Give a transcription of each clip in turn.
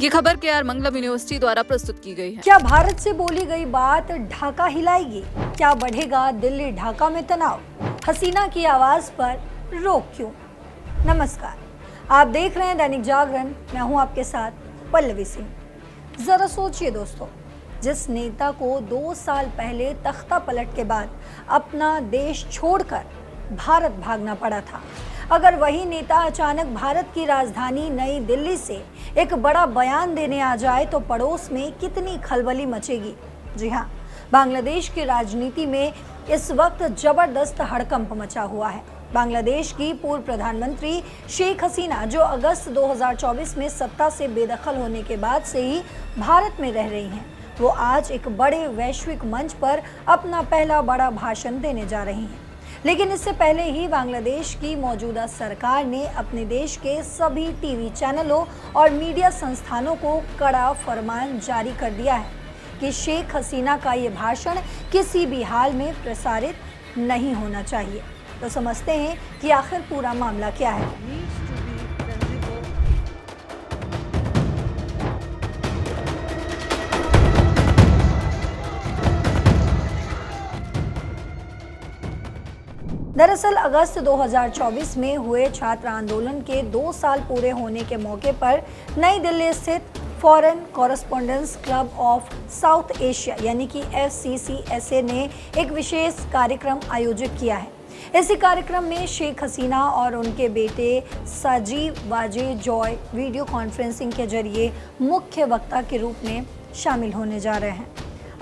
ये खबर केआर मंगलम यूनिवर्सिटी द्वारा प्रस्तुत की गई है। क्या भारत से बोली गई बात ढाका हिलाएगी? क्या बढ़ेगा दिल्ली ढाका में तनाव? हसीना की आवाज पर रोक क्यों? नमस्कार, आप देख रहे हैं दैनिक जागरण। मैं हूं आपके साथ पल्लवी सिंह। जरा सोचिए दोस्तों, जिस नेता को 2 साल पहले तख्ता पलट के बाद अपना देश छोड़कर भारत भागना पड़ा था, अगर वही नेता अचानक भारत की राजधानी नई दिल्ली से एक बड़ा बयान देने आ जाए तो पड़ोस में कितनी खलबली मचेगी। जी हाँ, बांग्लादेश की राजनीति में इस वक्त जबरदस्त हड़कंप मचा हुआ है। बांग्लादेश की पूर्व प्रधानमंत्री शेख हसीना, जो अगस्त 2024 में सत्ता से बेदखल होने के बाद से ही भारत में रह रही हैं, वो आज एक बड़े वैश्विक मंच पर अपना पहला बड़ा भाषण देने जा रही हैं। लेकिन इससे पहले ही बांग्लादेश की मौजूदा सरकार ने अपने देश के सभी टीवी चैनलों और मीडिया संस्थानों को कड़ा फरमान जारी कर दिया है कि शेख हसीना का ये भाषण किसी भी हाल में प्रसारित नहीं होना चाहिए। तो समझते हैं कि आखिर पूरा मामला क्या है। दरअसल अगस्त 2024 में हुए छात्र आंदोलन के 2 साल पूरे होने के मौके पर नई दिल्ली स्थित foreign correspondence club of south Asia यानी कि FCCSA ने एक विशेष कार्यक्रम आयोजित किया है। इसी कार्यक्रम में शेख हसीना और उनके बेटे Sajid Wazed Joy video conferencing के जरिए मुख्य वक्ता के रूप में शामिल होने जा रहे हैं।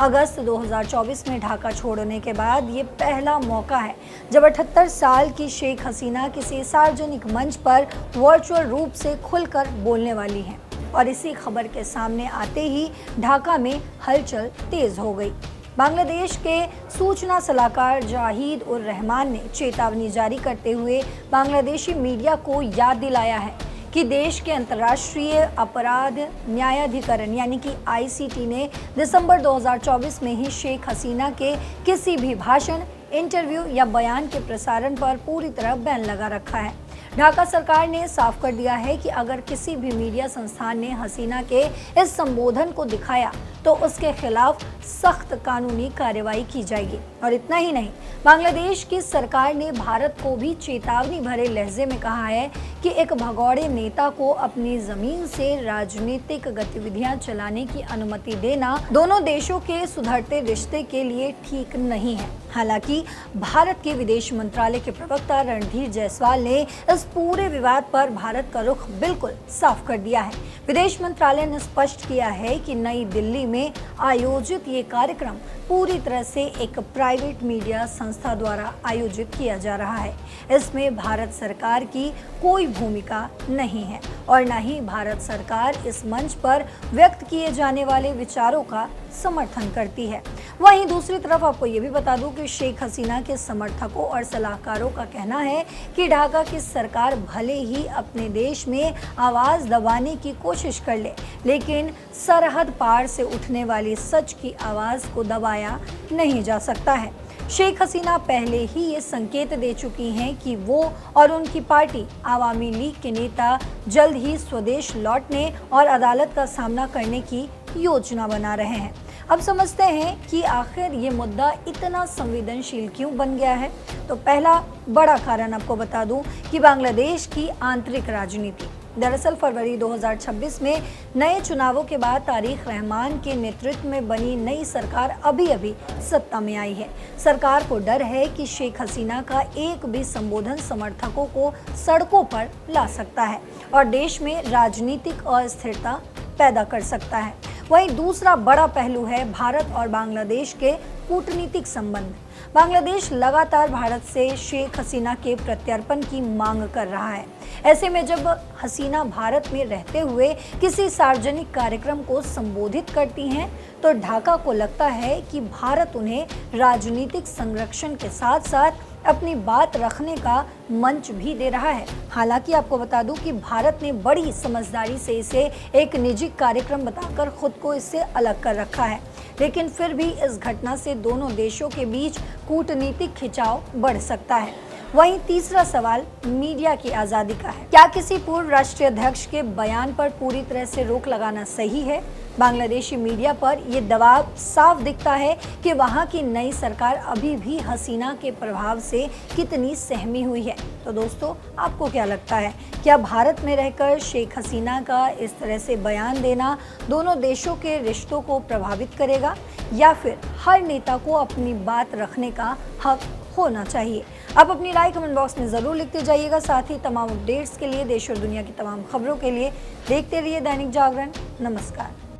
अगस्त 2024 में ढाका छोड़ने के बाद ये पहला मौका है जब 78 साल की शेख हसीना किसी सार्वजनिक मंच पर वर्चुअल रूप से खुलकर बोलने वाली हैं। और इसी खबर के सामने आते ही ढाका में हलचल तेज हो गई। बांग्लादेश के सूचना सलाहकार जाहिद उर रहमान ने चेतावनी जारी करते हुए बांग्लादेशी मीडिया को याद दिलाया है कि देश के अंतर्राष्ट्रीय अपराध न्यायाधिकरण यानी कि ICT ने दिसंबर 2024 में ही शेख हसीना के किसी भी भाषण, इंटरव्यू या बयान के प्रसारण पर पूरी तरह बैन लगा रखा है। ढाका सरकार ने साफ कर दिया है कि अगर किसी भी मीडिया संस्थान ने हसीना के इस संबोधन को दिखाया तो उसके खिलाफ सख्त कानूनी कार्रवाई की जाएगी। और इतना ही नहीं, बांग्लादेश की सरकार ने भारत को भी चेतावनी भरे लहजे में कहा है कि एक भगोड़े नेता को अपनी जमीन से राजनीतिक गतिविधियां चलाने की अनुमति देना दोनों देशों के सुधरते रिश्ते के लिए ठीक नहीं है। हालांकि भारत के विदेश मंत्रालय के प्रवक्ता रणधीर जायसवाल ने इस पूरे विवाद पर भारत का रुख बिल्कुल साफ कर दिया है। विदेश मंत्रालय ने स्पष्ट किया है कि नई दिल्ली में आयोजित ये कार्यक्रम पूरी तरह से एक प्राइवेट मीडिया संस्था द्वारा आयोजित किया जा रहा है। इसमें भारत सरकार की कोई भूमिका नहीं है और न ही भारत सरकार इस मंच पर व्यक्त किए जाने वाले विचारों का समर्थन करती है। वहीं दूसरी तरफ आपको ये भी बता दूं कि शेख हसीना के समर्थकों और सलाहकारों का कहना है कि ढाका की सरकार भले ही अपने देश में आवाज दबाने की कोशिश कर ले, लेकिन सरहद पार से उठने वाली सच की आवाज को दबाया नहीं जा सकता है। शेख हसीना पहले ही ये संकेत दे चुकी हैं कि वो और उनकी पार्टी आवामी लीग के नेता जल्द ही स्वदेश लौटने और अदालत का सामना करने की योजना बना रहे हैं। अब समझते हैं कि आखिर ये मुद्दा इतना संवेदनशील क्यों बन गया है। तो पहला बड़ा कारण आपको बता दूं कि बांग्लादेश की आंतरिक राजनीति। दरअसल फरवरी 2026 में नए चुनावों के बाद तारिक रहमान के नेतृत्व में बनी नई सरकार अभी सत्ता में आई है। सरकार को डर है कि शेख हसीना का एक भी संबोधन समर्थकों को सड़कों पर ला सकता है और देश में राजनीतिक अस्थिरता पैदा कर सकता है। वहीं दूसरा बड़ा पहलू है भारत और बांग्लादेश के कूटनीतिक संबंध। बांग्लादेश लगातार भारत से शेख हसीना के प्रत्यर्पण की मांग कर रहा है। ऐसे में जब हसीना भारत में रहते हुए किसी सार्वजनिक कार्यक्रम को संबोधित करती हैं तो ढाका को लगता है कि भारत उन्हें राजनीतिक संरक्षण के साथ साथ अपनी बात रखने का मंच भी दे रहा है। हालांकि आपको बता दूं कि भारत ने बड़ी समझदारी से इसे एक निजी कार्यक्रम बताकर खुद को इससे अलग कर रखा है, लेकिन फिर भी इस घटना से दोनों देशों के बीच कूटनीतिक खिंचाव बढ़ सकता है। वहीं तीसरा सवाल मीडिया की आजादी का है। क्या किसी पूर्व राष्ट्रीय अध्यक्ष के बयान पर पूरी तरह से रोक लगाना सही है? बांग्लादेशी मीडिया पर यह दबाव साफ दिखता है कि वहां की नई सरकार अभी भी हसीना के प्रभाव से कितनी सहमी हुई है। तो दोस्तों, आपको क्या लगता है? क्या भारत में रहकर शेख हसीना का इस तरह से बयान देना दोनों देशों के रिश्तों को प्रभावित करेगा, या फिर हर नेता को अपनी बात रखने का हक होना चाहिए? आप अपनी राय कमेंट बॉक्स में ज़रूर लिखते जाइएगा। साथ ही तमाम अपडेट्स के लिए, देश और दुनिया की तमाम खबरों के लिए देखते रहिए दैनिक जागरण। नमस्कार।